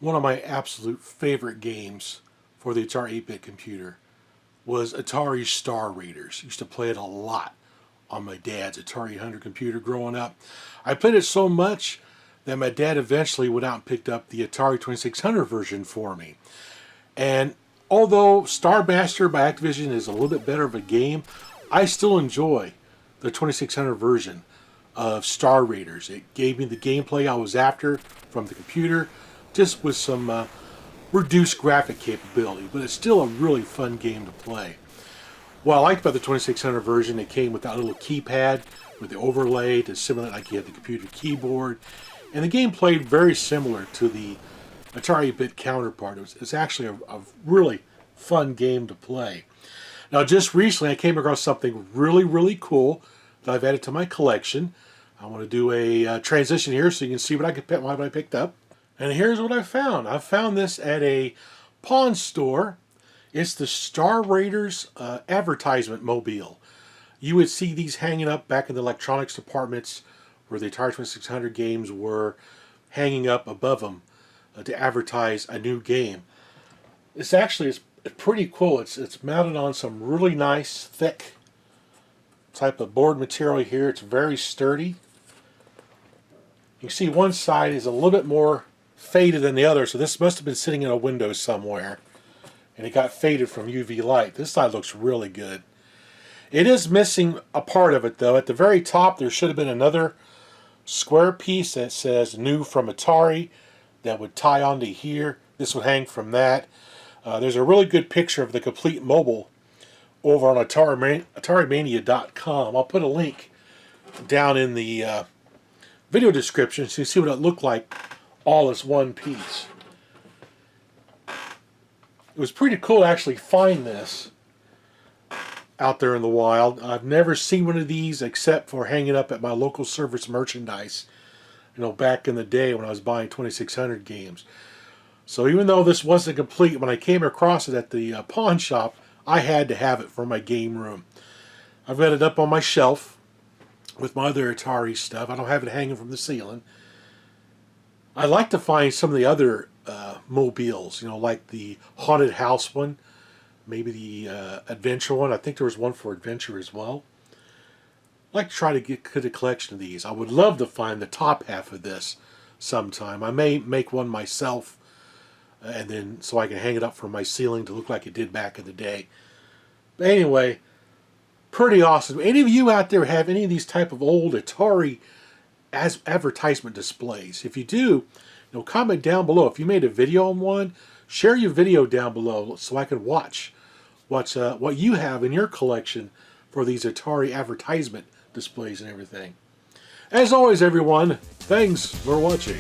One of my absolute favorite games for the Atari 8-bit computer was Atari Star Raiders. Used to play it a lot on my dad's Atari 800 computer growing up. I played it so much that my dad eventually went out and picked up the Atari 2600 version for me. And although Star Master by Activision is a little bit better of a game, I still enjoy the 2600 version of Star Raiders. It gave me the gameplay I was after from the computer, just with some reduced graphic capability, but it's still a really fun game to play. What I liked about the 2600 version, it came with that little keypad with the overlay to simulate like you had the computer keyboard, and the game played very similar to the Atari 8-bit counterpart. It's actually a really fun game to play. Now, just recently I came across something really cool that I've added to my collection. I want to do a transition here so you can see what I picked up. And here's what I found. I found this at a pawn store. It's the Star Raiders advertisement mobile. You would see these hanging up back in the electronics departments where the Atari 2600 games were hanging up above them to advertise a new game. It's pretty cool. It's mounted on some really nice thick type of board material here. It's very sturdy. You can see one side is a little bit more faded than the other, so this must have been sitting in a window somewhere and it got faded from UV light. This side looks really good. It is missing a part of it though. At the very top there should have been another square piece that says new from Atari that would tie onto here. This would hang from that. There's a really good picture of the complete mobile over on AtariMania.com. I'll put a link down in the video description so you see what it looked like all as one piece. It was pretty cool to actually find this out there in the wild. I've never seen one of these except for hanging up at my local service merchandise, back in the day when I was buying 2600 games. So even though this wasn't complete, when I came across it at the pawn shop, I had to have it for my game room. I've got it up on my shelf with my other Atari stuff. I don't have it hanging from the ceiling. I like to find some of the other mobiles, like the haunted house one, maybe the adventure one. I think there was one for adventure as well. I'd like to try to get a collection of these. I would love to find the top half of this sometime. I may make one myself, and then so I can hang it up from my ceiling to look like it did back in the day. But anyway, pretty awesome. Any of you out there have any of these type of old Atari as advertisement displays? If you do, comment down below. If you made a video on one, share your video down below so I can watch what you have in your collection for these Atari advertisement displays and everything. As always, everyone, thanks for watching.